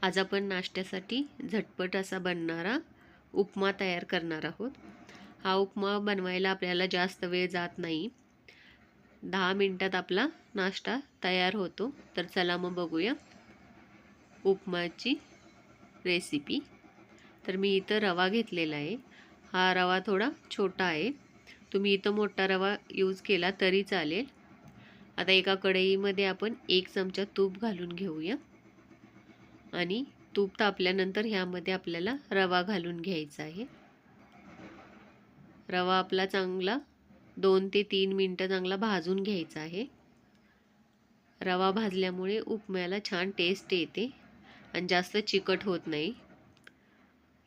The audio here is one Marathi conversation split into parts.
आज आपण नाश्त्यासाठी झटपट असा बनणारा उपमा तयार करणार आहोत। हा उपमा बनवायला आपल्याला जास्त वेळ जात नाही। 10 मिनिटात आपला नाश्ता तयार होतो। तर चला मग बघूया उपमाची रेसिपी। तर मी इथं रवा घेतलेला आहे। हा रवा थोडा छोटा आहे, तुम्ही इथं मोठा रवा यूज केला तरी चालेल। आता एका कढईमध्ये आपण 1 चमचा तूप घालून घेऊया आणि तूप तापल्यानंतर ह्यामध्ये आपल्याला रवा घालून घ्यायचा आहे। रवा आपला चांगला 2 ते 3 मिनिटं चांगला भाजून घ्यायचा आहे। रवा भाजल्यामुळे उपम्याला छान टेस्ट येते आणि जास्त चिकट होत नाही।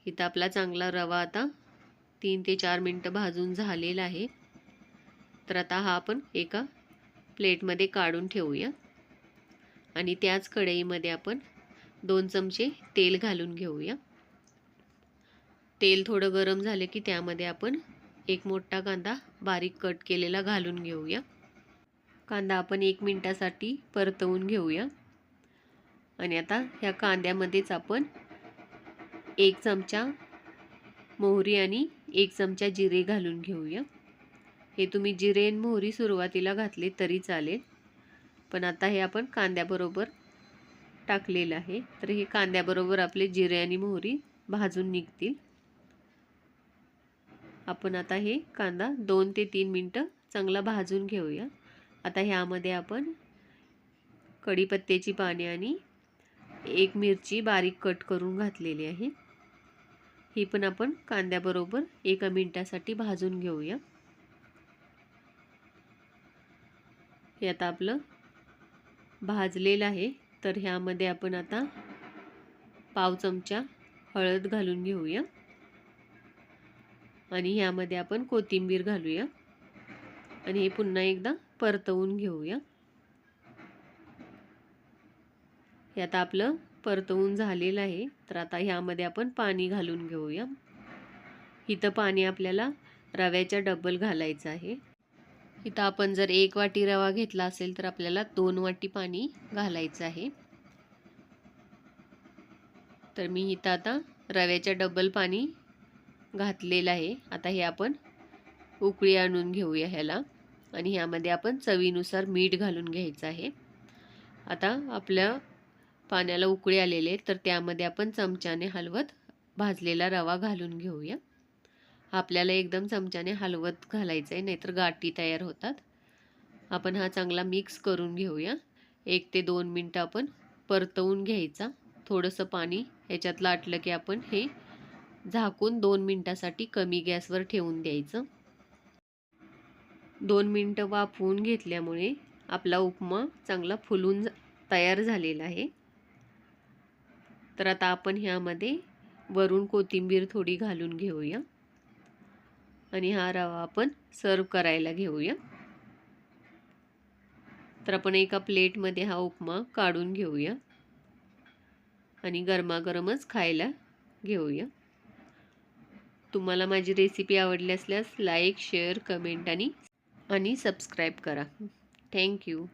इथं आपला चांगला रवा आता 3 ते 4 मिनिटं भाजून झालेला आहे। तर आता हा आपण एका प्लेटमध्ये काढून ठेवूया आणि त्याच कढईमध्ये आपण 2 चमचे तेल घालून घेऊया। तेल थोडं गरम झाले की त्यामध्ये आपण एक मोठा कांदा बारीक कट केलेला घालून घेऊया। कांदा आपण 1 मिनिटासाठी परतवून घेऊया आणि आता ह्या कांद्यामध्येच आपण 1 चमचा मोहरी आणि 1 चमचा जिरे घालून घेऊया। हे तुम्ही जिरे आणि मोहरी सुरुवातीला घातले तरी चालेल, पण आता हे आपण कांद्याबरोबर टाकलेलं आहे, तर हे कांद्याबरोबर आपले जिरे आणि मोहरी भाजून निघतील। आपण आता हे कांदा 2 ते 3 मिनिटं चांगला भाजून घेऊया। आता ह्यामध्ये आपण कढीपत्त्याची पाने आणि 1 मिरची बारीक कट करून घातलेली आहे। ही पण आपण कांद्याबरोबर 1 मिनिटासाठी भाजून घेऊया। हे आता आपलं भाजलेलं आहे, तर ह्यामध्ये आपण आता पाव चमचा हळद घालून घेऊया आणि ह्यामध्ये आपण कोथिंबीर घालूया आणि हे पुन्हा एकदा परतवून घेऊया। हे आता आपलं परतवून झालेलं आहे, तर आता ह्यामध्ये आपण पाणी घालून घेऊया। इथं पाणी आपल्याला रव्याच्या डबल घालायचं आहे। इथं आपण जर 1 वाटी रवा घेतला असेल तर आपल्याला 2 वाटी पाणी घालायचं आहे। तर मी इथं आता रव्याच्या डबल पाणी घातलेलं आहे। आता हे आपण उकळी आणून घेऊया ह्याला आणि ह्यामध्ये आपण चवीनुसार मीठ घालून घ्यायचं आहे। आता आपल्या पाण्याला उकळी आलेले, तर त्यामध्ये आपण चमच्याने हलवत भाजलेला रवा घालून घेऊया। आपल्याला एकदम चमच्याने हलवत घालायचं आहे, नाहीतर गाठी तयार होतात। आपण हा चांगला मिक्स करून घेऊया। 1 ते 2 मिनिटं आपण परतवून घ्यायचा। थोडंसं पाणी ह्याच्यातलं आटलं की आपण हे झाकून 2 मिनिटासाठी कमी गॅसवर ठेवून द्यायचं। 2 मिनिटं वाफवून घेतल्यामुळे आपला उपमा चांगला फुलून तयार झालेला आहे। तर आता आपण ह्यामध्ये वरून कोथिंबीर थोडी घालून घेऊया आणि हा रवा आपण सर्व करायला घेऊया। तर आपण एका प्लेटमध्ये हा उपमा काढून घेऊया आणि गरमागरमच खायला घेऊया। तुम्हाला माझी रेसिपी आवडली असल्यास लाईक, शेअर, कमेंट आणि सबस्क्राईब करा। थँक्यू।